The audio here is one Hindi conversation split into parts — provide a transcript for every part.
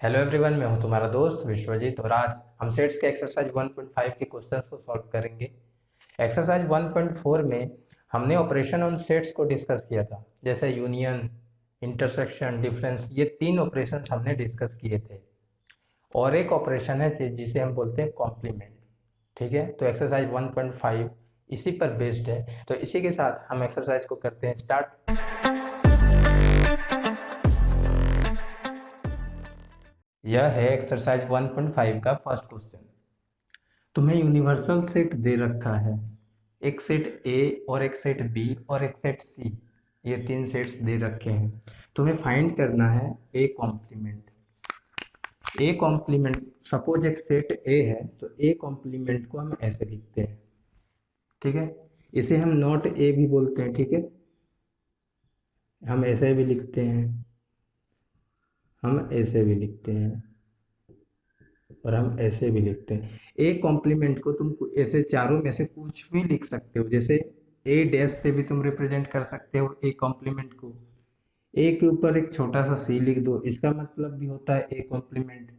हेलो एवरीवन, मैं हूं तुम्हारा दोस्त विश्वजीत और आज हम सेट्स के एक्सरसाइज 1.5 के क्वेश्चंस को सॉल्व करेंगे। एक्सरसाइज 1.4 में हमने ऑपरेशन ऑन सेट्स को डिस्कस किया था, जैसे यूनियन, इंटरसेक्शन, डिफरेंस। ये तीन ऑपरेशंस हमने डिस्कस किए थे और एक ऑपरेशन है जिसे हम बोलते हैं कॉम्प्लीमेंट। ठीक है, तो एक्सरसाइज 1.5 इसी पर बेस्ड है। तो इसी के साथ हम एक्सरसाइज को करते हैं स्टार्ट। यह है एक्सरसाइज 1.5 का फर्स्ट क्वेश्चन। तुम्हें यूनिवर्सल सेट दे रखा है, एक सेट ए और एक सेट बी और एक सेट सी। ये तीन सेट्स दे रखे हैं। तुम्हें फाइंड करना है A complement. A complement, suppose एक सेट ए है तो ए कॉम्प्लीमेंट को हम ऐसे लिखते हैं। ठीक है, इसे हम नॉट ए भी बोलते हैं। ठीक है, हम ऐसे भी लिखते हैं, हम ऐसे भी लिखते हैं और हम ऐसे भी लिखते हैं। ए कॉम्प्लीमेंट को तुम ऐसे चारों में से कुछ भी लिख सकते हो, जैसे ए डैश से भी तुम रिप्रेजेंट कर सकते हो ए कॉम्प्लीमेंट को। ए के ऊपर एक छोटा सा सी लिख दो, इसका मतलब भी होता है ए कॉम्प्लीमेंट।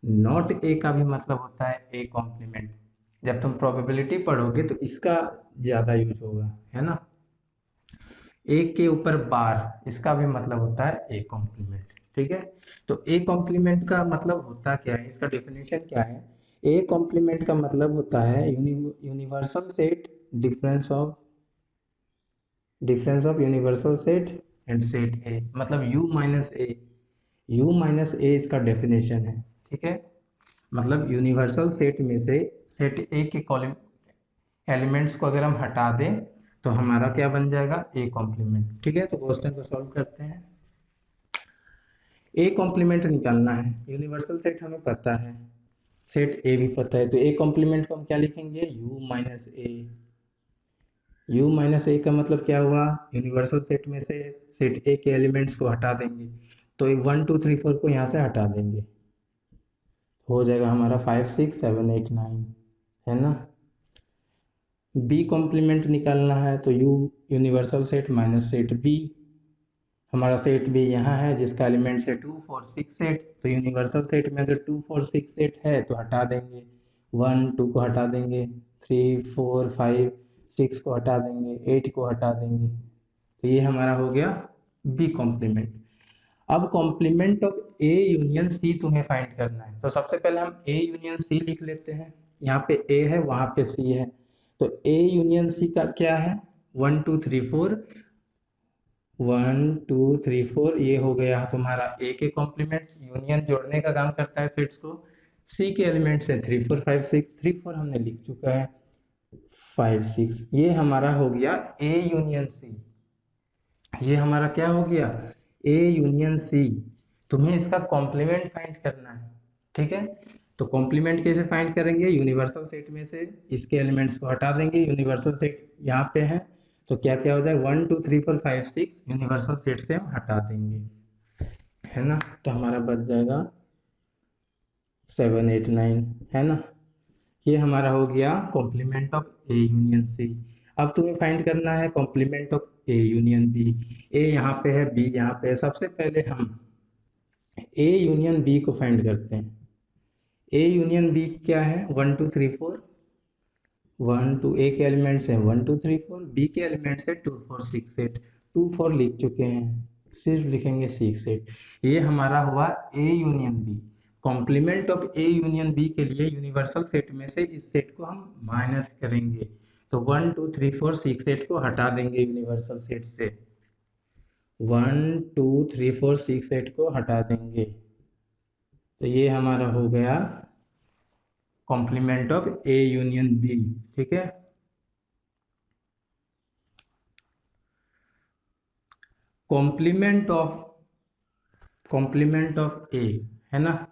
नॉट ए का भी मतलब होता है ए कॉम्प्लीमेंट। जब तुम प्रोबेबिलिटी पढ़ोगे तो इसका ज्यादा यूज होगा, है ना। ए के ऊपर बार, इसका भी मतलब होता है ए कॉम्प्लीमेंट। ठीक है, तो ए कॉम्प्लीमेंट का मतलब होता क्या है, इसका डेफिनेशन क्या है। ए कॉम्प्लीमेंट का मतलब होता है universal set, difference of universal set and set A, मतलब U minus A. U minus A इसका डेफिनेशन है। ठीक है, मतलब यूनिवर्सल सेट में से सेट ए के कॉलम एलिमेंट्स को अगर हम हटा दें तो हमारा क्या बन जाएगा, ए कॉम्प्लीमेंट। ठीक है, तो क्वेश्चन को सॉल्व करते हैं। ए कॉम्प्लीमेंट निकालना है, यूनिवर्सल सेट हमें पता है, सेट ए भी पता है, तो ए कॉम्प्लीमेंट को हम क्या लिखेंगे, U minus A. U minus A का मतलब क्या हुआ, यूनिवर्सल सेट में से सेट ए के एलिमेंट्स को हटा देंगे, तो 1 2 3 4 को यहाँ से हटा देंगे, हो जाएगा हमारा 5 6 7 8 9, है ना। बी कॉम्प्लीमेंट निकालना है, तो U universal set minus set B. हमारा सेट बी यहाँ है जिसका एलिमेंट्स है 2 4 6 8, तो यूनिवर्सल सेट में अगर 2 4 6 8 है तो हटा देंगे, 1 2 को हटा देंगे, 3 4 5 6 को हटा देंगे, 8 को हटा देंगे। तो ये हमारा हो गया बी कॉम्प्लीमेंट। अब complement of A union C तुम्हें फाइंड करना है, तो सबसे पहले हम ए यूनियन सी लिख लेते हैं। यहाँ पे ए है, वहां पे सी है, तो ए यूनियन सी का क्या है, 1 2 3 4। 1 2 3 4 ये हो गया तुम्हारा ए के कॉम्प्लीमेंट। यूनियन जोड़ने का काम करता है सेट्स को। सी के एलिमेंट्स है 3 4 5 6, 3 4 हमने लिख चुका है, 5 6, ये हमारा हो गया ए यूनियन सी। ये हमारा क्या हो गया, ए यूनियन सी। तुम्हें इसका कॉम्प्लीमेंट फाइंड करना है। ठीक है, तो कॉम्प्लीमेंट कैसे फाइंड करेंगे, यूनिवर्सल सेट में से इसके एलिमेंट्स को हटा देंगे, यूनिवर्सल सेट यहाँ पे है, तो क्या क्या हो जाएगा, 1 2 3 4 5 6 यूनिवर्सल सेट से हम हटा देंगे, है ना। तो हमारा बच जाएगा 7 8 9, है ना। ये हमारा हो गया complement of A union C. अब तुम्हें फाइंड करना है complement of A union B. A यहाँ पे है, बी यहाँ पे है, सबसे पहले हम ए यूनियन बी को फाइंड करते हैं। ए यूनियन बी क्या है, 1 2 3 4। 1 2 ए के एलिमेंट्स हैं 1 2 3 4, बी के एलिमेंट्स है 2 4 6 8। 2 4 लिख चुके हैं, सिर्फ लिखेंगे 6 8। ये हमारा हुआ A union B. Complement of A union B के लिए यूनिवर्सल सेट में से इस सेट को हम माइनस करेंगे, तो 1 2 3 4 6 8 को हटा देंगे यूनिवर्सल सेट से, 1 2 3 4 6 8 को हटा देंगे, तो ये हमारा हो गया complement of A union B. ठीक है, कॉम्प्लीमेंट ऑफ ए, है ना।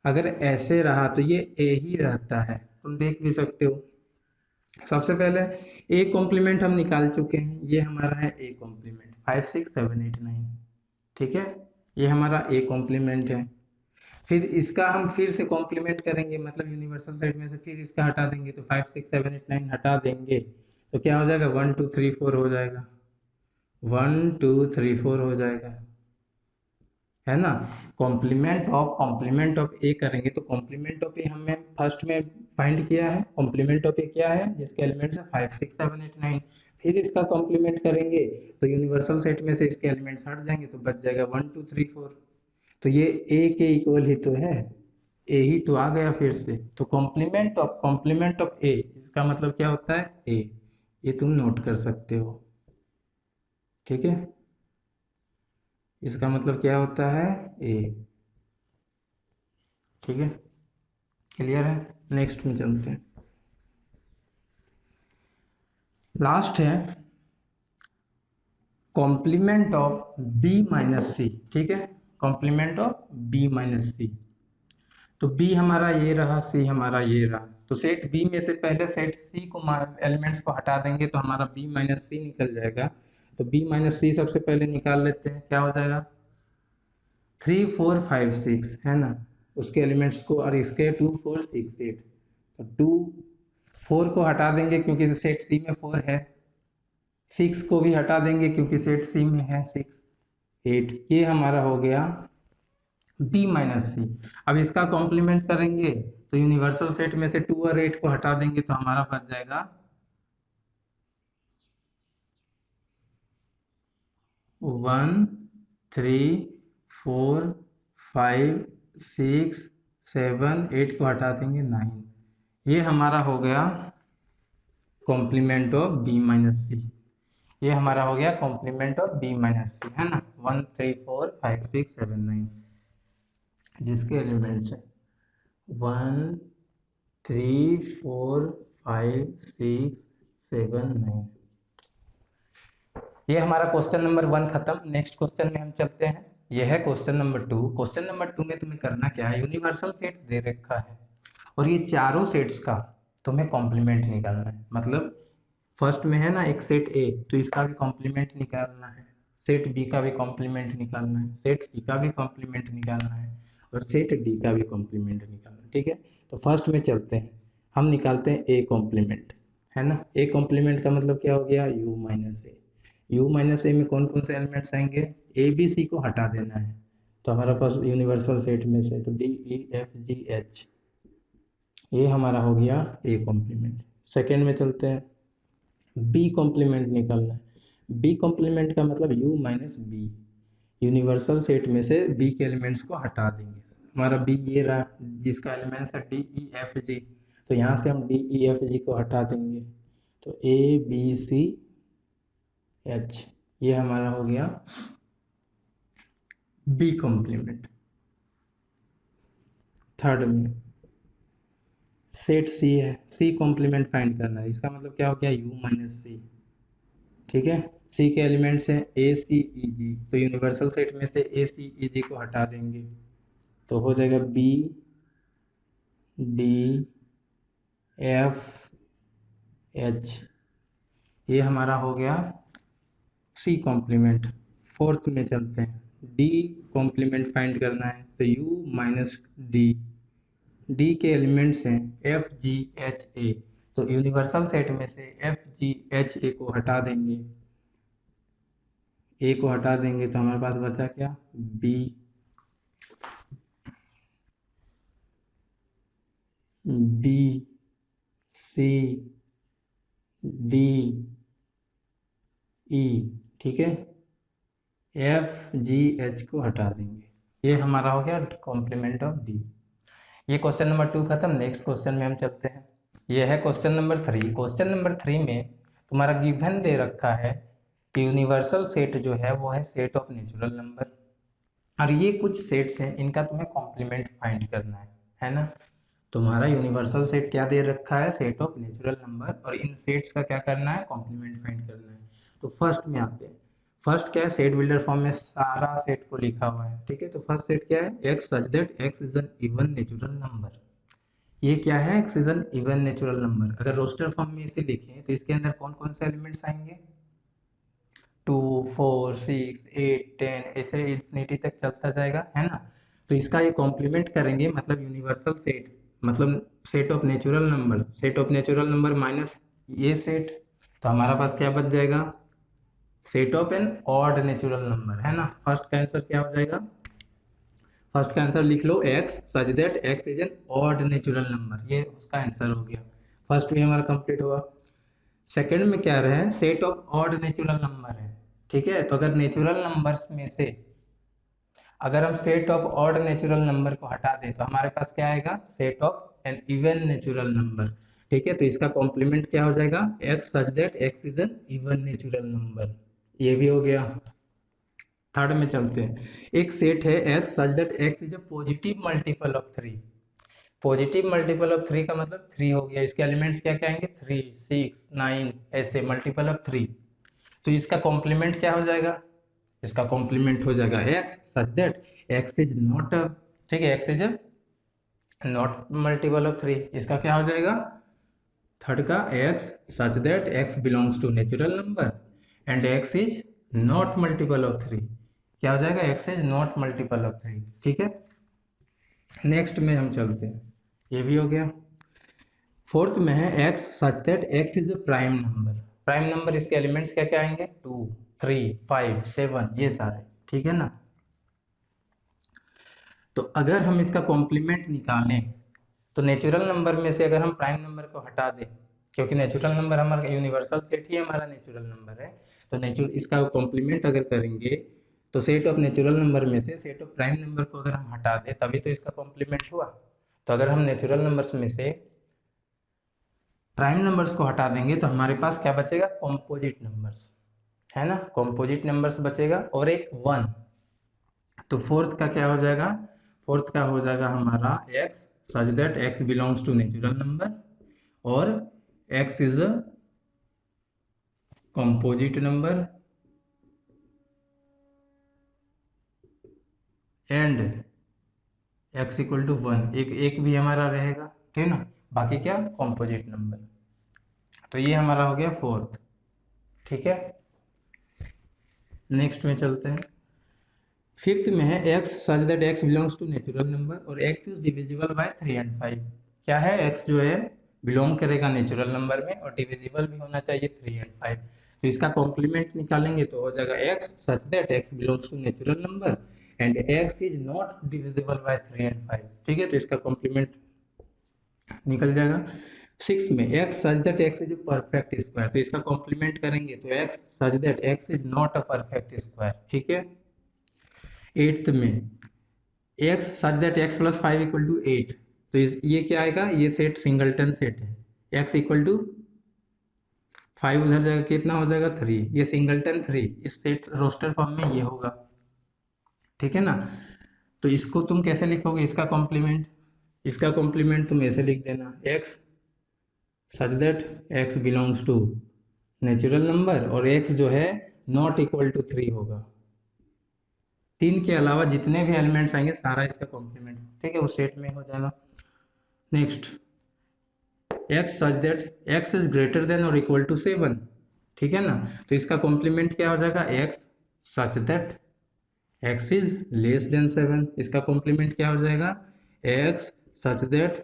अगर ऐसे रहा तो ये ए ही रहता है, तुम देख भी सकते हो। सबसे पहले ए कॉम्प्लीमेंट हम निकाल चुके हैं, ये हमारा है ए कॉम्प्लीमेंट 5 6 7 8 9। ठीक है, ये हमारा ए कॉम्प्लीमेंट है। फिर इसका हम फिर से कॉम्प्लीमेंट करेंगे, मतलब यूनिवर्सल सेट में से फिर इसका हटा देंगे, तो 5 6 7 8 9 हटा देंगे, तो क्या हो जाएगा, 1 2 3 4 हो जाएगा, 1 2 3 4 हो जाएगा, है ना। कॉम्प्लीमेंट ऑफ ए करेंगे तो कॉम्प्लीमेंट ऑफ ए हमें फर्स्ट में फाइंड किया है, कॉम्प्लीमेंट ऑफ ए क्या है जिसके एलिमेंट्स है 5 6 7 8 9। फिर इसका कॉम्प्लीमेंट करेंगे तो यूनिवर्सल सेट में से इसके एलिमेंट्स हट जाएंगे तो बच जाएगा 1 2 3 4। तो ये ए के इक्वल ही तो है, ए ही तो आ गया फिर से। तो कॉम्प्लीमेंट ऑफ ए इसका मतलब क्या होता है ए, ये तुम नोट कर सकते हो, ठीक है। इसका मतलब क्या होता है ए, ठीक है, क्लियर है। नेक्स्ट में चलते हैं, लास्ट है कॉम्प्लीमेंट ऑफ बी माइनस सी, ठीक है, कॉम्प्लीमेंट ऑफ बी माइनस सी। तो बी हमारा ये रहा, सी हमारा ये रहा, तो सेट बी में से पहले सेट सी को एलिमेंट्स को हटा देंगे तो हमारा बी माइनस सी निकल जाएगा। तो बी माइनस सी सबसे पहले निकाल लेते हैं, क्या हो जाएगा 3 4 5 6 है ना, उसके एलिमेंट्स को, और इसके 2 4 6 8। तो 4 को हटा देंगे क्योंकि सेट सी में 4 है, 6 को भी हटा देंगे क्योंकि सेट सी में है 6 8। ये हमारा हो गया बी माइनस सी। अब इसका कॉम्प्लीमेंट करेंगे तो यूनिवर्सल सेट में से 2 और 8 को हटा देंगे तो हमारा बच जाएगा 1 3 4 5 6 7 8 को हटा देंगे 9। ये हमारा हो गया कॉम्प्लीमेंट ऑफ बी माइनस सी, ये हमारा हो गया कॉम्प्लीमेंट ऑफ बी माइनस सी, है ना, 1 3 4 5 6 7 9 जिसके एलिमेंट्स है 1 3 4 5 6 7 9। ये हमारा क्वेश्चन नंबर 1 खत्म। नेक्स्ट क्वेश्चन में हम चलते हैं, यह है क्वेश्चन नंबर 2। क्वेश्चन नंबर 2 में तुम्हें करना क्या है, यूनिवर्सल सेट दे रखा है और ये चारों सेट्स का तुम्हें कॉम्प्लीमेंट निकालना है। मतलब फर्स्ट में है ना एक सेट ए, तो इसका भी कॉम्प्लीमेंट निकालना है, सेट बी का भी कॉम्प्लीमेंट निकालना है, सेट सी का भी कॉम्प्लीमेंट निकालना है और सेट डी का भी कॉम्प्लीमेंट निकालना है, ठीक है। तो फर्स्ट में चलते हैं, हम निकालते हैं ए कॉम्प्लीमेंट, है ना। ए कॉम्प्लीमेंट का मतलब क्या हो गया U minus A. U minus A में कौन कौन से एलिमेंट्स आएंगे, ए बी सी को हटा देना है तो हमारा पास यूनिवर्सल सेट में से तो D E F G H, ये हमारा हो गया ए कॉम्प्लीमेंट। सेकेंड में चलते हैं बी कॉम्प्लीमेंट निकालना है। बी कॉम्प्लीमेंट का मतलब U minus B, universal set में से बी के एलिमेंट्स को हटा देंगे। हमारा बी ये रहा जिसका एलिमेंट्स है डी ई एफ जी, तो यहाँ से हम डी ई एफ जी को हटा देंगे तो ए बी सी एच, ये हमारा हो गया बी कॉम्प्लीमेंट। थर्ड में सेट सी है, सी कॉम्प्लीमेंट फाइंड करना है, इसका मतलब क्या हो गया यू माइनस सी, ठीक है। सी के एलिमेंट्स हैं ए सी ई जी, तो यूनिवर्सल सेट में से ए सी ई जी को हटा देंगे तो हो जाएगा बी डी एफ एच, ये हमारा हो गया सी कॉम्प्लीमेंट। फोर्थ में चलते हैं, डी कॉम्प्लीमेंट फाइंड करना है तो यू माइनस डी, डी के एलिमेंट्स हैं एफ जी एच ए, तो यूनिवर्सल सेट में से एफ जी एच ए को हटा देंगे, ए को हटा देंगे तो हमारे पास बचा क्या B, B C D E, ठीक है, एफ जी एच को हटा देंगे, ये हमारा हो गया कॉम्प्लीमेंट ऑफ डी। ये क्वेश्चन नंबर 2 खत्म। नेक्स्ट क्वेश्चन में हम चलते हैं, ये है क्वेश्चन नंबर 3। क्वेश्चन नंबर 3 में तुम्हारा गिवन दे रखा है कि यूनिवर्सल सेट जो है वो है सेट ऑफ नेचुरल नंबर, और ये कुछ सेट्स हैं इनका तुम्हें कॉम्प्लीमेंट फाइंड करना है ना। तुम्हारा यूनिवर्सल सेट क्या दे रखा है सेट ऑफ नेचुरल नंबर, और इन सेट्स का क्या करना है कॉम्प्लीमेंट फाइंड करना है। तो फर्स्ट में आते हैं, फर्स्ट क्या है सेट बिल्डर फॉर्म में सारा सेट को लिखा हुआ है, ठीक है। तो फर्स्ट सेट क्या है x such that x is an even natural number, ये क्या है x is an even natural number. अगर रोस्टर फॉर्म में इसे लिखें तो इसके अंदर कौन कौन से एलिमेंट्स आएंगे 2 4 6 8 10 ऐसे इंफिनिटी तक चलता जाएगा, है ना। तो इसका ये कॉम्प्लीमेंट करेंगे मतलब यूनिवर्सल सेट, मतलब set of natural number, set of natural number minus ये सेट, तो हमारा पास क्या बच जाएगा set of an odd natural number, है ना। फर्स्ट का आंसर क्या हो जाएगा फर्स्ट का आंसर लिख लो x such that x is an odd natural number, ये उसका आंसर हो गया। फर्स्ट भी हमारा कंप्लीट हुआ। सेकंड में क्या रहा है, set of odd natural number है। ठीक है, तो अगर नेचुरल नंबर्स में से अगर हम set of odd natural number को हटा दें तो हमारे पास क्या आएगा, set of an even natural number. ठीक है, तो इसका कॉम्प्लीमेंट क्या हो जाएगा, x such that x is an even natural number, ये भी हो गया। थर्ड में चलते हैं, एक सेट है x such that x is a positive multiple of 3। Positive multiple of 3 का मतलब 3 हो गया, इसके एलिमेंट्स क्या क्या आएंगे, 3 6 9, ऐसे मल्टीपल ऑफ 3। तो इसका कॉम्प्लीमेंट क्या हो जाएगा, इसका कॉम्प्लीमेंट हो जाएगा x such that x is not, ठीक है, x is not multiple of 3। इसका क्या हो जाएगा, थर्ड का x such that x belongs to natural number and x is not multiple of 3, क्या हो जाएगा, x is not multiple of 3। ठीक है, नेक्स्ट में हम चलते हैं, ये भी हो गया। फोर्थ में है x such that x is a prime number. Prime number, इसके एलिमेंट्स क्या क्या आएंगे, 2 3 5 7, ये सारे, ठीक है ना। तो अगर हम इसका कॉम्प्लीमेंट निकालें तो नेचुरल नंबर में से अगर हम प्राइम नंबर को हटा दें, क्योंकि नेचुरल नंबर हमारा यूनिवर्सल सेट ही हमारा नेचुरल नंबर है, तो नेचुरल इसका कॉम्प्लीमेंट अगर करेंगे तो सेट ऑफ नेचुरल नंबर में से सेट ऑफ प्राइम नंबर को अगर हम हटा दें तभी तो इसका कॉम्प्लीमेंट हुआ। तो अगर हम नेचुरल नंबर्स में से प्राइम नंबर्स को हटा देंगे तो हमारे पास क्या बचेगा, कॉम्पोजिट नंबर्स, है ना, कॉम्पोजिट नंबर्स बचेगा और एक 1। तो फोर्थ का क्या हो जाएगा, फोर्थ का हो जाएगा हमारा x such that x belongs to natural number और x is a composite number and x equal to 1, एक भी हमारा रहेगा, ठीक है ना, बाकी क्या कॉम्पोजिट नंबर। तो ये हमारा हो गया फोर्थ। ठीक है, नेक्स्ट में चलते हैं। फिफ्थ में है x such that x belongs to natural number और x is divisible by 3 and 5। क्या है, x जो है बिलोंग करेगा नेचुरल नंबर में और डिविजिबल भी होना चाहिए 3 एंड 5। तो इसका कॉम्प्लीमेंट निकालेंगे तो हो जाएगा x such that x belongs to natural number and x is not divisible by 3 and 5। ठीक है, तो इसका कॉम्प्लीमेंट निकल जाएगा। 6 में x such that x is a perfect square, तो इसका कॉम्प्लीमेंट करेंगे तो x such that x is not a perfect square. ठीक है, 8th में x such that x plus 5 equal to 8, तो ये क्या आएगा, ये सेट सिंगलटन सेट है, x इक्वल टू 5 उधर जाएगा, कितना हो जाएगा 3, ये सिंगलटन 3, इस सेट रोस्टर फॉर्म में ये होगा। ठीक है ना, तो इसको तुम कैसे लिखोगे, इसका कॉम्प्लीमेंट, इसका कॉम्प्लीमेंट तुम ऐसे लिख देना, x such that x belongs to natural number और x जो है नॉट इक्वल टू 3 होगा। 3 के अलावा जितने भी एलिमेंट्स आएंगे सारा इसका कॉम्प्लीमेंट, ठीक है, उस सेट में हो जाएगा। Next, x such that x is greater than और इक्वल टू 7, ठीक है ना, तो इसका कॉम्प्लीमेंट क्या हो जाएगा, x such that x is less than 7, इसका कॉम्प्लीमेंट क्या हो जाएगा, x सच दैट,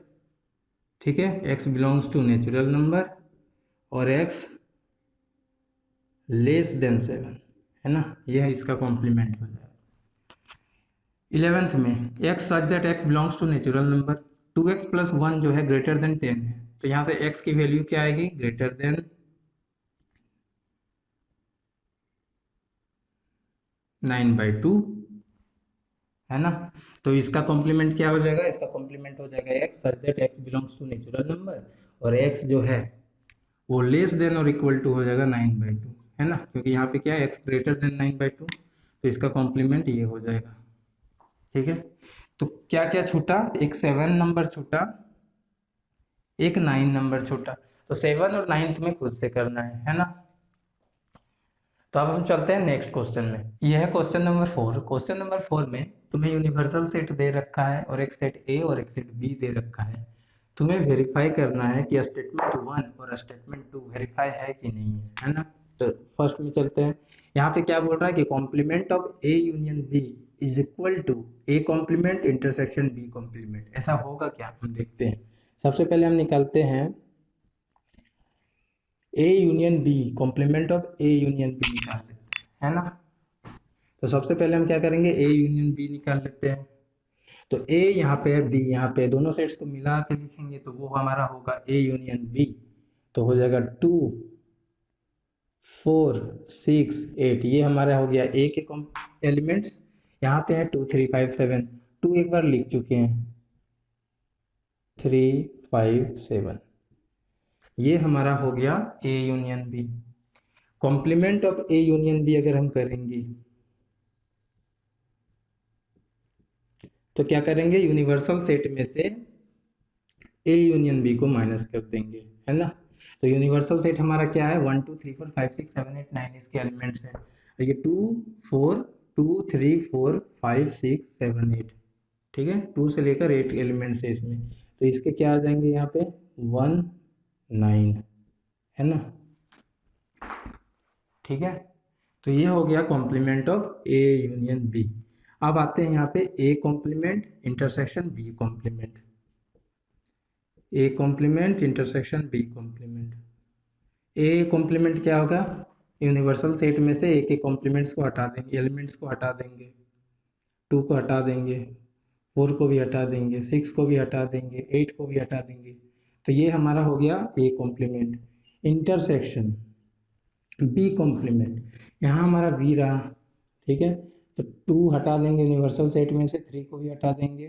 ठीक है, x belongs to natural number और x लेस देन 7, है ना, यह इसका कॉम्प्लीमेंट हो जाएगा। 11th में x such that x belongs to natural number, 2x plus 1 जो है ग्रेटर देन 10 है, तो यहाँ से x की वैल्यू क्या आएगी, ग्रेटर देन 9/2, है ना। तो इसका कॉम्प्लीमेंट क्या हो जाएगा, इसका कॉम्प्लीमेंट हो जाएगा x such that x belongs to natural number और x जो है वो लेस देन और इक्वल टू हो जाएगा 9/2, है ना, क्योंकि यहाँ पे क्या है x ग्रेटर देन 9/2, तो इसका कॉम्प्लीमेंट ये हो जाएगा। ठीक है, तो क्या क्या छूटा, एक 7 नंबर छूटा, एक 9 नंबर छूटा, तो 7 और 9 तुम्हें खुद से करना है ना। तो अब हम चलते हैं नेक्स्ट क्वेश्चन में, यह है क्वेश्चन नंबर 4। क्वेश्चन नंबर 4 में तुम्हें यूनिवर्सल सेट दे रखा है और एक सेट ए और एक सेट बी दे रखा है, तुम्हें वेरीफाई करना है कि स्टेटमेंट 1 और स्टेटमेंट 2 वेरीफाई है कि नहीं है ना। तो फर्स्ट में चलते हैं, यहाँ पे क्या बोल रहा है कि complement of A union B is equal to A complement intersection B complement, ऐसा होगा क्या, हम देखते हैं। सबसे पहले हम निकालते हैं A union B, complement of A union B निकाल लेते हैं, है ना। तो सबसे पहले हम क्या करेंगे, ए यूनियन बी निकाल लेते हैं। तो ए यहाँ पे है, बी यहाँ पे, दोनों सेट्स को मिला के लिखेंगे तो वो हमारा होगा ए यूनियन बी। तो हो जाएगा 2 4 6 8, ये हमारा हो गया ए के एलिमेंट्स। यहाँ पे है 2 3 5 7, 2 एक बार लिख चुके हैं, 3 5 7, ये हमारा हो गया A union B. Complement of A union B अगर हम करेंगे तो क्या करेंगे, यूनिवर्सल सेट में से ए यूनियन बी को माइनस कर देंगे, है ना। तो यूनिवर्सल सेट हमारा क्या है, 1 2 3 4 5 6 7 8 9 इसके एलिमेंट्स है। और ये 2 4 2 3 4 5 6 7 8, ठीक है, 2 से लेकर 8 एलिमेंट्स है इसमें। तो इसके क्या आ जाएंगे यहाँ पे 1 9, है ना, ठीक है। तो ये हो गया complement of A union B. अब आते हैं यहाँ पे A complement intersection B complement, A complement intersection B complement. A complement क्या होगा, यूनिवर्सल सेट में से ए के कॉम्प्लीमेंट्स को हटा देंगे, एलिमेंट्स को हटा देंगे, 2 को हटा देंगे, 4 को भी हटा देंगे, 6 को भी हटा देंगे, 8 को भी हटा देंगे। तो ये हमारा हो गया A complement. Intersection B complement, यहाँ हमारा बी रहा, ठीक है। तो 2 हटा देंगे यूनिवर्सल सेट में से, 3 को भी हटा देंगे,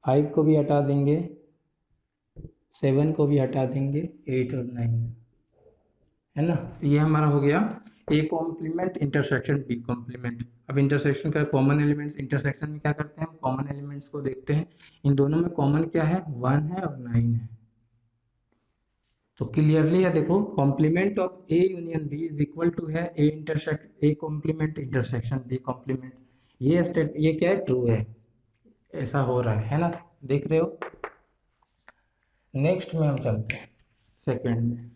5 को भी हटा देंगे, 7 को भी हटा देंगे, 8 और 9, है ना। ये हमारा हो गया A complement intersection B complement. अब इंटरसेक्शन का कॉमन एलिमेंट्स, इंटरसेक्शन में क्या करते हैं हम, कॉमन एलिमेंट्स को देखते हैं। इन दोनों में कॉमन क्या है, 1 है और 9 है। तो क्लियरली है, देखो complement of A union B is equal to है A intersect A complement intersection B complement. ये स्टेट, ये क्या है, ट्रू है, ऐसा हो रहा है ना, देख रहे हो। नेक्स्ट में हम चलते हैं सेकंड में।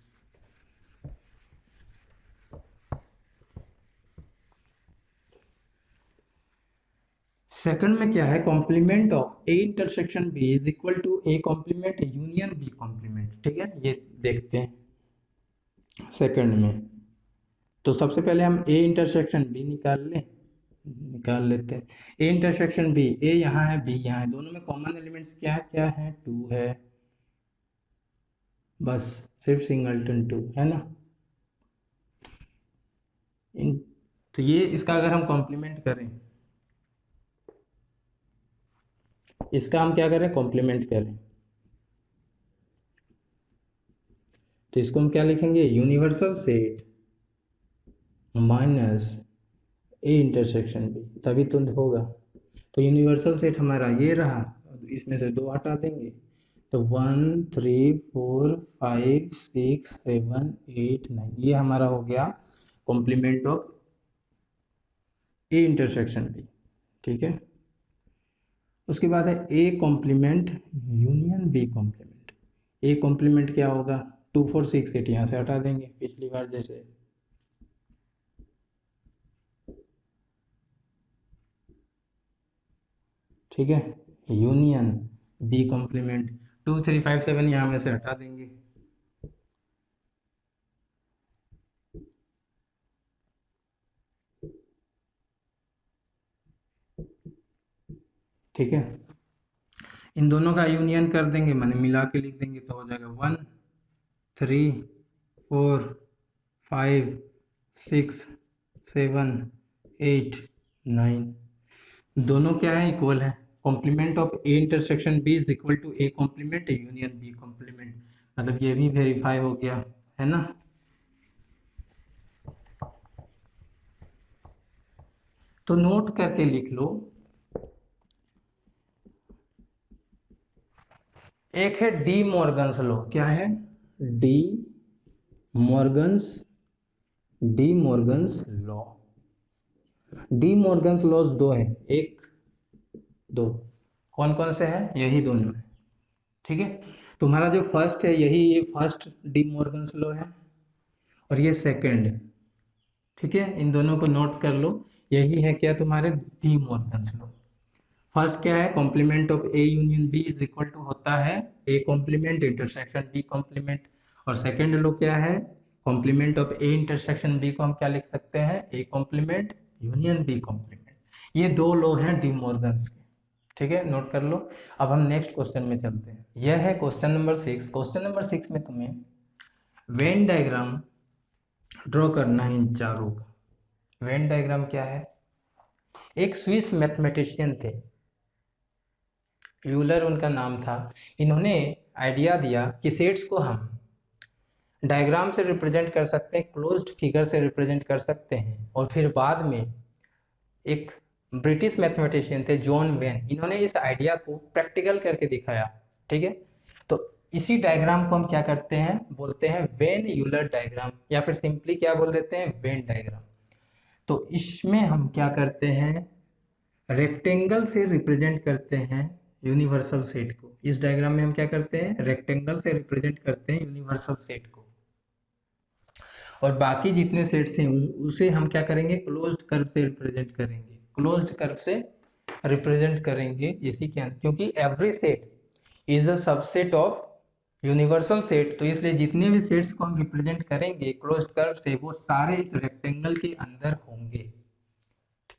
सेकंड में क्या है, complement of A intersection B is equal to A complement union B complement, ठीक है। ये देखते हैं सेकंड में। तो सबसे पहले हम ए इंटरसेक्शन बी निकाल लेते हैं। ए इंटरसेक्शन बी, ए यहाँ है, बी यहाँ है, दोनों में कॉमन एलिमेंट्स क्या है 2 है, बस सिर्फ सिंगलटन 2, है ना। तो ये इसका अगर हम कॉम्प्लीमेंट करें, इसका हम क्या करें, कॉम्प्लीमेंट करें, तो इसको हम क्या लिखेंगे, universal set minus A intersection B, तभी तो होगा। तो यूनिवर्सल सेट हमारा ये रहा, इसमें से 2 हटा देंगे, तो 1 3 4 5 6 7 8 9, ये हमारा हो गया complement of A intersection B, ठीक है। उसके बाद है A complement union B complement. A complement क्या होगा, 2 4 6 8 यहाँ से हटा देंगे पिछली बार जैसे, ठीक है। यूनियन बी कॉम्प्लीमेंट 2 3 5 7 यहाँ में से हटा देंगे, ठीक है। इन दोनों का यूनियन कर देंगे, माने मिला के लिख देंगे, तो हो जाएगा 1 3 4 5 6 7 8 9, दोनों क्या है, इक्वल है। Complement of A intersection B is equal to A complement union B complement, मतलब ये भी वेरीफाई हो गया, है ना। तो नोट करके लिख लो, एक है डी मॉर्गन्स लॉ, क्या है, De Morgan's De Morgan's law. De Morgan's laws 2 है, 1 2, कौन कौन से हैं, यही दोनों है, ठीक है। तुम्हारा जो फर्स्ट है यही, ये फर्स्ट डी मॉर्गन्स लॉ है, और ये सेकंड, ठीक है। इन दोनों को नोट कर लो, यही है क्या, तुम्हारे डी मॉर्गन्स लॉ। फर्स्ट क्या है, complement of A union B is equal to होता है A complement intersection B complement. और सेकंड लो क्या है, complement of A intersection B को हम क्या लिख सकते हैं, A complement union B complement. ये 2 लो हैं डी मॉर्गन्स के, ठीक है, नोट कर लो। अब हम नेक्स्ट क्वेश्चन में चलते हैं। यह है क्वेश्चन नंबर 6। क्वेश्चन नंबर 6 में तुम्हें वेन डायग्राम ड्रॉ करना है इन चारों का। वेन डायग्राम क्या है? एक स्विस मैथमेटिशियन थे, यूलर उनका नाम था। इन्होंने आइडिया दिया कि सेट्स को हम डायग्राम से रिप्रेजेंट कर सकते हैं, क्लोज्ड फिगर से रिप्रेजेंट कर सकते हैं। और फिर बाद में एक ब्रिटिश मैथमेटिशियन थे जॉन वेन, इन्होंने इस आइडिया को प्रैक्टिकल करके दिखाया। ठीक है, तो इसी डायग्राम को हम क्या करते हैं, बोलते हैं वेन यूलर डायग्राम, या फिर सिंपली क्या बोल देते हैं, वेन डायग्राम। तो इसमें हम क्या करते हैं, रेक्टेंगल से रिप्रेजेंट करते हैं यूनिवर्सल सेट को। इस डायग्राम में हम क्या करते हैं, रेक्टेंगल से रिप्रेजेंट करते हैं यूनिवर्सल सेट को। और बाकी जितने सेट्स हैं उसे हम क्या करेंगे, क्लोज्ड कर्व से रिप्रेजेंट करेंगे, क्लोज्ड कर्व से रिप्रेजेंट करेंगे इसी के अंदर, क्योंकि every set is a subset of universal set. तो इसलिए जितने भी सेट्स को हम रिप्रेजेंट करेंगे क्लोज्ड कर्व से, वो सारे इस रेक्टेंगल के अंदर होंगे।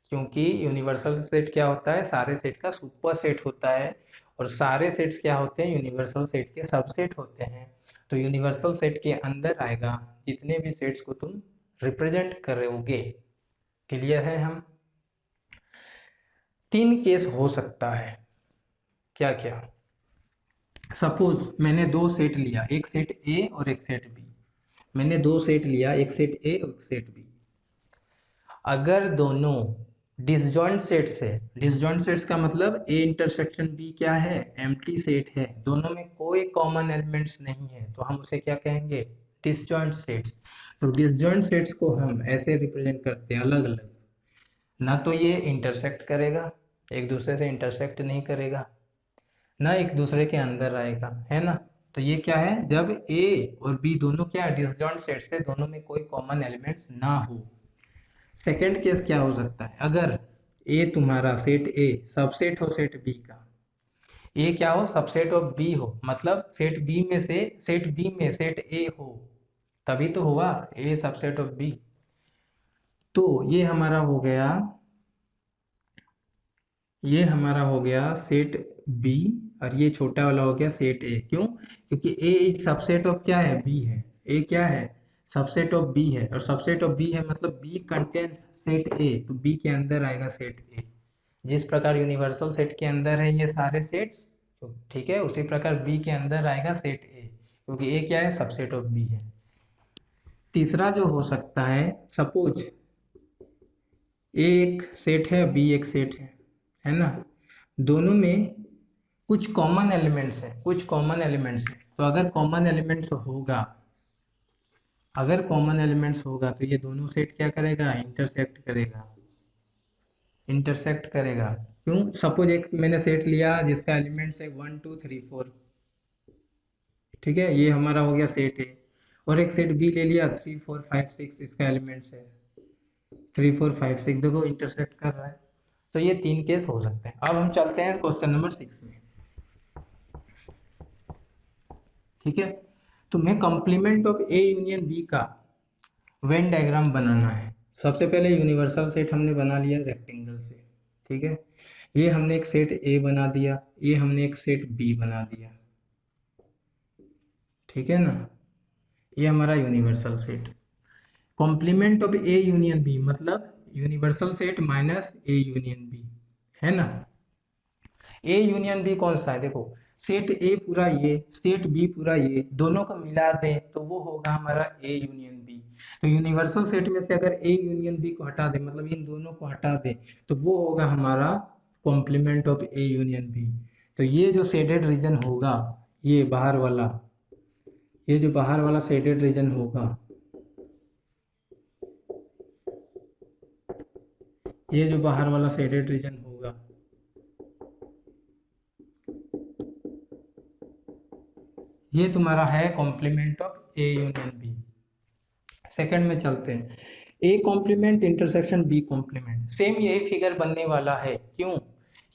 क्योंकि यूनिवर्सल सेट क्या होता है, सारे सेट का सुपर सेट होता है, और सारे सेट्स क्या होते हैं, यूनिवर्सल सेट के सबसेट होते हैं। तो यूनिवर्सल सेट के अंदर आएगा जितने भी सेट्स को तुम रिप्रेजेंट करोगे। क्लियर है? हम तीन केस हो सकता है, क्या क्या? सपोज मैंने दो सेट लिया, एक सेट ए और एक सेट बी। मैंने दो सेट लिया, एक सेट ए और एक सेट बी। अगर दोनों डिसजॉइंट सेट्स है, डिसजॉइंट सेट्स का मतलब ए इंटरसेक्शन बी क्या है, एम्प्टी सेट है, दोनों में कोई कॉमन एलिमेंट्स नहीं है, तो हम उसे क्या कहेंगे, डिसजॉइंट सेट्स। तो डिसजॉइंट सेट्स को हम ऐसे रिप्रेजेंट करते हैं अलग अलग, ना तो ये इंटरसेक्ट करेगा, एक दूसरे से इंटरसेक्ट नहीं करेगा, ना एक दूसरे के अंदर आएगा, है ना। तो ये क्या है, जब ए और बी दोनों क्या डिसजॉइंट सेट्स है, दोनों में कोई कॉमन एलिमेंट्स ना हो। सेकेंड केस क्या हो सकता है, अगर ए तुम्हारा सेट ए सबसेट हो सेट बी का, ए क्या हो, सबसेट ऑफ बी हो, मतलब सेट बी में सेट ए हो, तभी तो हुआ ए सबसेट ऑफ बी। तो ये हमारा हो गया सेट बी, और ये छोटा वाला हो गया सेट ए। क्यों? क्योंकि ए इज सबसेट ऑफ क्या है, बी है। ए क्या है, सबसेट ऑफ बी है, और सबसेट ऑफ बी है मतलब बी कंटेन्स सेट ए, तो बी के अंदर आएगा सेट ए। जिस प्रकार यूनिवर्सल सेट के अंदर है ये सारे सेट्स, तो ठीक है, उसी प्रकार बी के अंदर आएगा सेट ए, क्योंकि ए क्या है, सबसेट ऑफ बी है। तीसरा जो हो सकता है, सपोज ए एक सेट है, बी एक सेट है ना, दोनों में कुछ कॉमन एलिमेंट्स है, कुछ कॉमन एलिमेंट्स है। तो अगर कॉमन एलिमेंट्स होगा तो ये दोनों सेट क्या करेगा, इंटरसेक्ट करेगा। क्यों? सपोज एक मैंने सेट लिया जिसका एलिमेंट्स है 1 2 3 4, ठीक है, ये हमारा हो गया सेट ए। और एक सेट बी ले लिया 3 4 5 6, इसका एलिमेंट्स है 3 4 5 6, देखो इंटरसेक्ट कर रहा है। तो ये तीन केस हो सकते हैं। अब हम चलते हैं क्वेश्चन नंबर 6 में। ठीक है, तुम्हें complement of A union B का वेन डायग्राम बनाना है। सबसे पहले यूनिवर्सल सेट हमने बना लिया रेक्टेंगल से, ठीक है, ये हमने एक सेट ए बना दिया, ये हमने एक सेट बी बना दिया, ठीक है ना, ये हमारा universal set. Complement of A union B मतलब universal set minus A union B, है ना। ए यूनियन बी कौन सा है, देखो सेट ए पूरा ये, सेट बी पूरा ये, दोनों को मिला दें तो वो होगा हमारा ए यूनियन बी। तो यूनिवर्सल सेट में से अगर ए यूनियन बी को हटा दें, मतलब इन दोनों को हटा दें, तो वो होगा हमारा complement of A union B. तो ये जो शेडेड रीजन होगा, ये बाहर वाला, ये जो बाहर वाला शेडेड रीजन होगा, ये जो बाहर वाला शेडेड रीजन होगा, ये तुम्हारा है complement of A union B. Second में चलते हैं, A complement intersection B complement, same यही फिगर बनने वाला है। क्यों?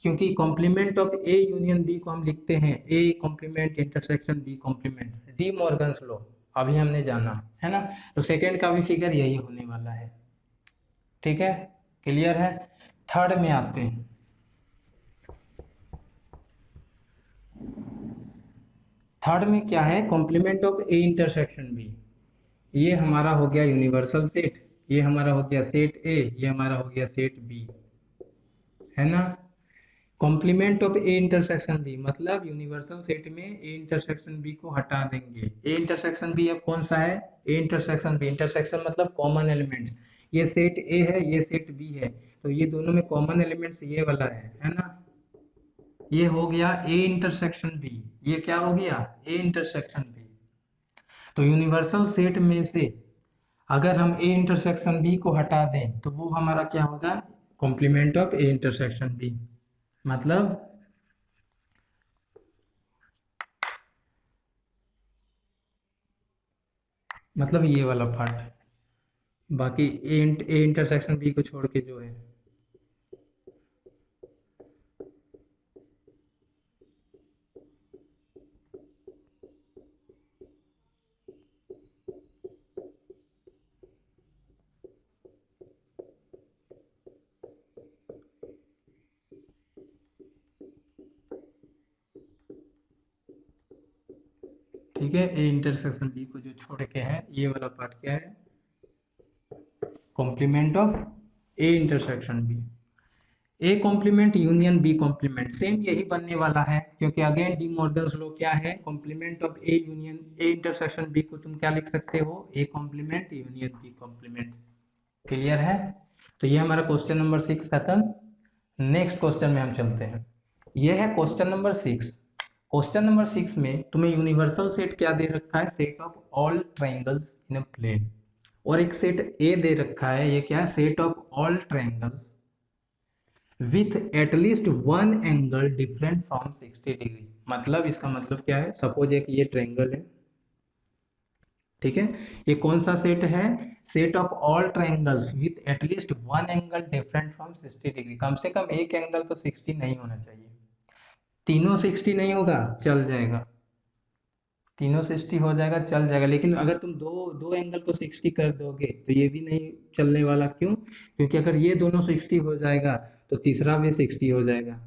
क्योंकि complement of A union B को हम लिखते हैं A complement intersection B complement, De Morgan's law अभी हमने जाना, है ना। तो सेकंड का भी फिगर यही होने वाला है, ठीक है, क्लियर है। थर्ड में आते हैं, थर्ड में क्या है, complement of A intersection B. ये हमारा हो गया यूनिवर्सल सेट, ये हमारा हो गया सेट ए, ये हमारा हो गया सेट बी, है ना। Complement of A intersection B मतलब यूनिवर्सल सेट में ए इंटरसेक्शन बी को हटा देंगे। ए इंटरसेक्शन बी अब कौन सा है, ए इंटरसेक्शन बी, इंटरसेक्शन मतलब कॉमन एलिमेंट्स। ये सेट ए है, ये सेट बी है, तो ये दोनों में कॉमन एलिमेंट्स ये वाला है ना। ये हो गया ए इंटरसेक्शन बी, ये क्या हो गया, ए इंटरसेक्शन बी। तो यूनिवर्सल सेट में से अगर हम ए इंटरसेक्शन बी को हटा दें तो वो हमारा क्या होगा, complement of A intersection B. मतलब ये वाला पार्ट, बाकी ए इंटरसेक्शन बी को छोड़ के जो है। ठीक है, ए इंटरसेक्शन बी को जो छोड़ के है, ये वाला पार्ट क्या है, complement of A intersection B. A complement union B complement same यही बनने वाला है, क्योंकि अगेन डी मॉर्गन्स लॉ क्या है, complement of A union A intersection B को तुम क्या लिख सकते हो, A complement union B complement. Clear है। तो ये हमारा क्वेश्चन नंबर 6 खत्म। नेक्स्ट क्वेश्चन में हम चलते हैं। ये है क्वेश्चन नंबर 6। क्वेश्चन नंबर 6 में तुम्हें यूनिवर्सल सेट क्या दे रखा है, set of all triangles in a plane. और एक सेट ए दे रखा है, ये क्या है, set of all triangles with at least one angle different from 60 degree. मतलब इसका मतलब क्या है, सपोज एक ये ट्रायंगल है, ठीक है। ये कौन सा सेट है, set of all triangles with at least one angle different from 60 degree. कम से कम एक एंगल तो 60 नहीं होना चाहिए। तीनों 60 नहीं होगा चल जाएगा, तीनों 60 हो जाएगा चल जाएगा, लेकिन अगर तुम दो दो एंगल को 60 कर दोगे तो ये भी नहीं चलने वाला। क्यों, क्योंकि अगर ये दोनों 60 हो जाएगा तो तीसरा भी 60 हो जाएगा,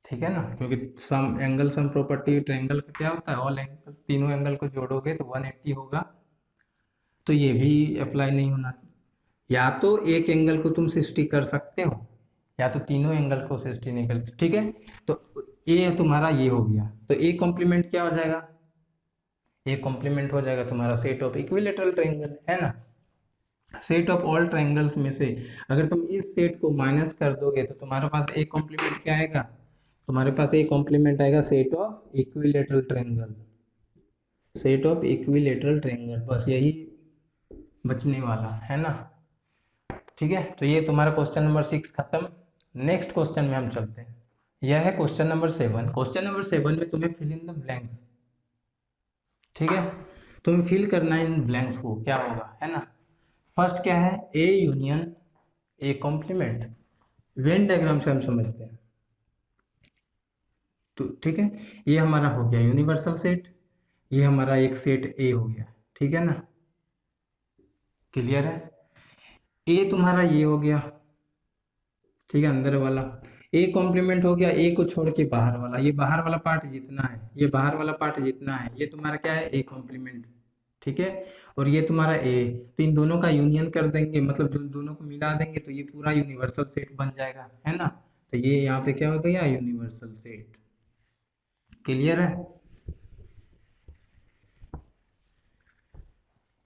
ठीक है ना। क्योंकि sum angle sum property triangle का क्या होता है, ऑल एंगल, तीनों एंगल को जोड़ोगे तो 180 होगा। तो ये भी अप्लाई नहीं होना। या तो एक एंगल को तुम 60 कर सकते हो, या तो तीनों एंगल को 60 नहीं कर सकते, ठीक है। तो ये तुम्हारा ये हो गया, तो ए कॉम्प्लीमेंट क्या हो जाएगा, ये कॉम्प्लीमेंट हो जाएगा तुम्हारा सेट ऑफ इक्विलेटरल ट्रायंगल, है ना। सेट ऑफ ऑल ट्रायंगल्स में से अगर तुम इस सेट को माइनस कर दोगे तो तुम्हारे पास एक कॉम्प्लीमेंट क्या आएगा, तुम्हारे पास एक कॉम्प्लीमेंट आएगा set of equilateral triangle, set of equilateral triangle, बस यही बचने वाला है ना। ठीक है, तो ये तुम्हारा क्वेश्चन नंबर 6 खत्म। नेक्स्ट क्वेश्चन में हम चलते हैं। यह है क्वेश्चन नंबर 7। क्वेश्चन नंबर 7 में तुम्हें फिल इन द ब्लैंक्स, ठीक है। तुम्हें फिल करना है इन ब्लैंक्स को, क्या होगा, है ना। फर्स्ट क्या है, A union A complement. Venn diagram से हम समझते हैं, तो ठीक है। ये हमारा हो गया यूनिवर्सल सेट, ये हमारा एक सेट ए हो गया, ठीक है ना। क्लियर है। ए तुम्हारा ये हो गया, ठीक है, अंदर वाला। ए कॉम्प्लीमेंट हो गया, ए को छोड़ के बाहर वाला, ये बाहर वाला पार्ट जितना है, ये बाहर वाला पार्ट जितना है, ये तुम्हारा क्या है, ए कॉम्प्लीमेंट, ठीक है। और ये तुम्हारा ए, तो इन दोनों का यूनियन कर देंगे, मतलब जो दोनों को मिला देंगे तो ये पूरा यूनिवर्सल सेट बन जाएगा, है ना। तो ये यहाँ पे क्या हो गया, यूनिवर्सल सेट। क्लियर है।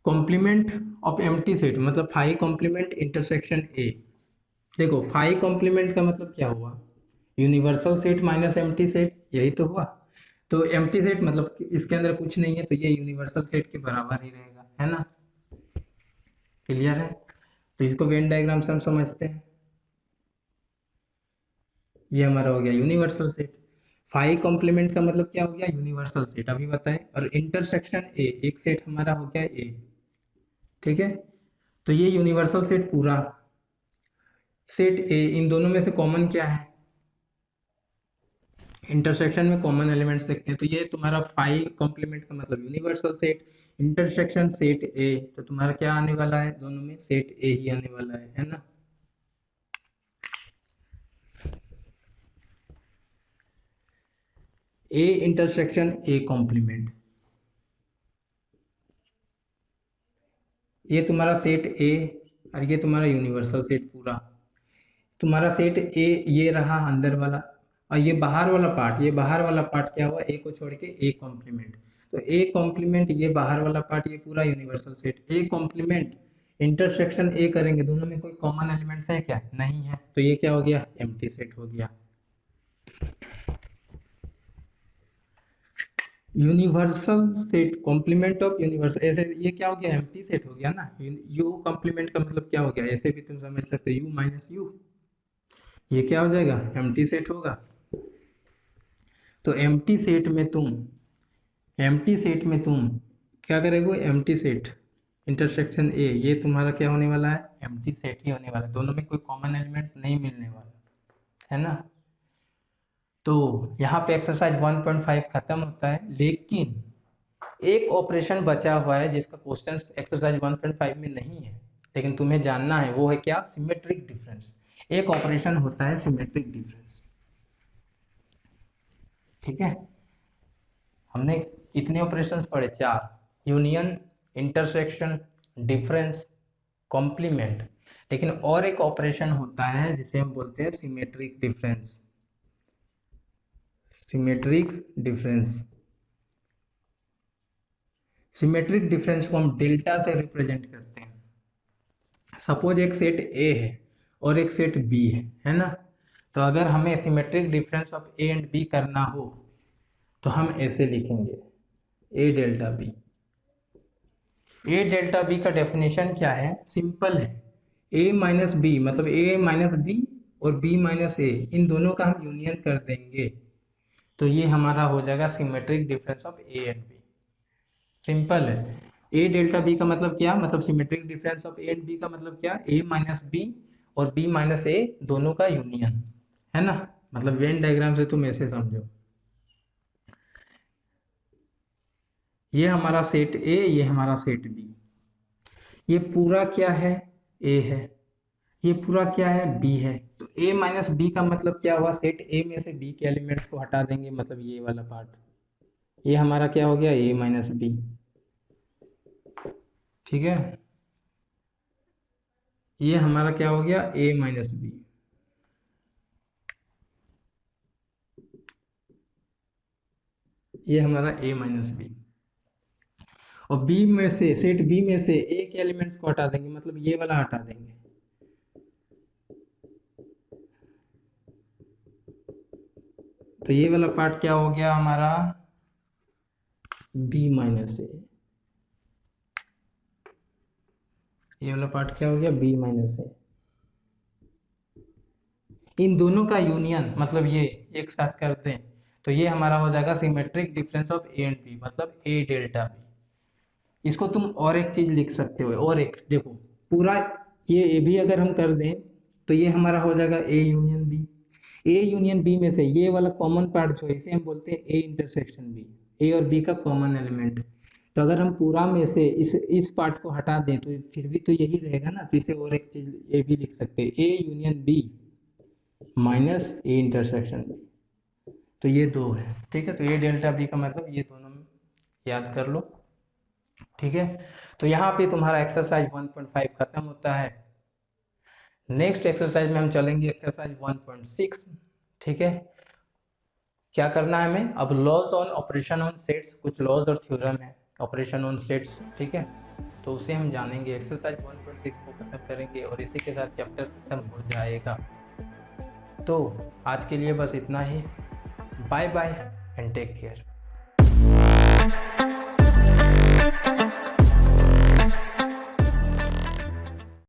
कॉम्प्लीमेंट ऑफ एम्प्टी सेट मतलब फाइव कॉम्प्लीमेंट इंटरसेक्शन ए। देखो फाइव कॉम्प्लीमेंट का मतलब क्या हुआ, universal set minus empty set, यही तो हुआ। तो एम्प्टी सेट मतलब कि इसके अंदर कुछ नहीं है, तो ये यूनिवर्सल सेट के बराबर ही रहेगा, है ना। क्लियर है। तो इसको वेन डायग्राम से हम समझते हैं। ये हमारा हो गया यूनिवर्सल सेट। फाइव कॉम्प्लीमेंट का मतलब क्या हो गया, यूनिवर्सल सेट अभी बताएं। और इंटरसेक्शन ए, एक सेट हमारा हो गया ए, ठीक है। तो ये यूनिवर्सल सेट पूरा, सेट ए, इन दोनों में से कॉमन क्या है, इंटरसेक्शन में कॉमन एलिमेंट्स देखते हैं। तो ये तुम्हारा फाइव कॉम्प्लीमेंट का मतलब यूनिवर्सल सेट, इंटरसेक्शन सेट ए, तो तुम्हारा क्या आने वाला है, दोनों में सेट ए ही आने वाला है ना। ए इंटरसेक्शन ए कॉम्प्लीमेंट, ये तुम्हारा सेट ए और ये तुम्हारा यूनिवर्सल सेट पूरा। तुम्हारा सेट ए ये रहा अंदर वाला, और ये बाहर वाला पार्ट, ये बाहर वाला पार्ट क्या हुआ, ए को छोड़ के ए कॉम्प्लीमेंट। तो ए कॉम्प्लीमेंट ये बाहर वाला पार्ट, ये पूरा universal set A complement intersection A करेंगे, दोनों में कोई कॉमन एलिमेंट्स है क्या, नहीं है, तो ये क्या हो गया, एम्प्टी सेट हो गया। Universal set complement of universal, ऐसे ये क्या हो गया, एम्प्टी सेट हो गया ना। यू कॉम्प्लीमेंट का मतलब क्या हो गया, ऐसे भी तुम समझ सकते हो, यू माइनस यू, ये क्या हो जाएगा, एम्प्टी सेट होगा। तो एम्प्टी सेट में तुम क्या करेगो, एम्प्टी सेट इंटरसेक्शन ए, ये तुम्हारा क्या होने वाला है, एम्प्टी सेट ही होने वाला है, दोनों में कोई कॉमन एलिमेंट्स नहीं मिलने वाला है ना। तो यहाँ पे एक्सरसाइज 1.5 खत्म होता है, लेकिन एक ऑपरेशन बचा हुआ है जिसका क्वेश्चन एक्सरसाइज 1.5 में नहीं है, लेकिन तुम्हें जानना है, वो है क्या, सिमेट्रिक डिफरेंस। एक ऑपरेशन होता है सिमेट्रिक डिफरेंस, ठीक है। हमने कितने ऑपरेशंस पढ़े, 4, यूनियन, इंटरसेक्शन, डिफरेंस, कॉम्प्लीमेंट। लेकिन और एक ऑपरेशन होता है जिसे हम बोलते हैं symmetric difference, symmetric difference. Symmetric difference को हम डेल्टा से रिप्रेजेंट करते हैं। सपोज एक सेट ए है और एक सेट बी है ना। तो अगर हमें symmetric difference of A and B करना हो तो हम ऐसे लिखेंगे, A delta B. A delta B का डेफिनेशन क्या है, सिंपल है, ए माइनस बी मतलब ए माइनस बी और बी माइनस ए, इन दोनों का हम यूनियन कर देंगे, तो ये हमारा हो जाएगा symmetric difference of A and B. Simple है। ए डेल्टा बी का मतलब क्या, मतलब symmetric difference of A and B का मतलब क्या, ए माइनस बी और बी माइनस ए दोनों का यूनियन, है ना। मतलब वेन डायग्राम से तुम ऐसे समझो, ये हमारा सेट ए, ये हमारा सेट बी, ये पूरा क्या है, ए है, ये पूरा क्या है, बी है। तो ए माइनस बी का मतलब क्या हुआ, सेट ए में से बी के एलिमेंट्स को हटा देंगे, मतलब ये वाला पार्ट, ये हमारा क्या हो गया, ए माइनस बी, ठीक है। ये हमारा क्या हो गया, ए माइनस बी, ये हमारा ए माइनस बी। और बी में से, सेट बी में से ए के एलिमेंट्स को हटा देंगे, मतलब ये वाला हटा देंगे, तो ये वाला पार्ट क्या हो गया हमारा, बी माइनस ए, ये वाला पार्ट क्या हो गया, बी माइनस ए। इन दोनों का यूनियन मतलब ये एक साथ करते हैं, तो ये हमारा हो जाएगा symmetric difference of A and B, मतलब ए डेल्टा बी। इसको तुम और एक चीज लिख सकते हो, और एक देखो, पूरा ये ए भी अगर हम कर दें तो ये हमारा हो जाएगा A union B. A union B में से ये वाला कॉमन पार्ट जो है, इसे हम बोलते हैं ए इंटरसेक्शन बी, ए और बी का कॉमन एलिमेंट। तो अगर हम पूरा में से इस पार्ट को हटा दें तो फिर भी तो यही रहेगा ना, तो इसे और एक चीज ए भी लिख सकते हैं, A union B minus A intersection B. तो ये दो है, ठीक है। तो ए डेल्टा बी का मतलब ये दोनों में याद कर लो, ठीक है। तो यहाँ पे तुम्हारा एक्सरसाइज 1.5 खत्म होता है। नेक्स्ट एक्सरसाइज में हम चलेंगे एक्सरसाइज 1.6, ठीक है। क्या करना है हमें, अब laws on operation on sets, कुछ लॉज और थ्योरम है ऑपरेशन ऑन सेट्स, ठीक है। तो उसे हम जानेंगे, एक्सरसाइज 1.6 को खत्म करेंगे और इसी के साथ चैप्टर खत्म हो जाएगा। तो आज के लिए बस इतना ही, bye bye and take care.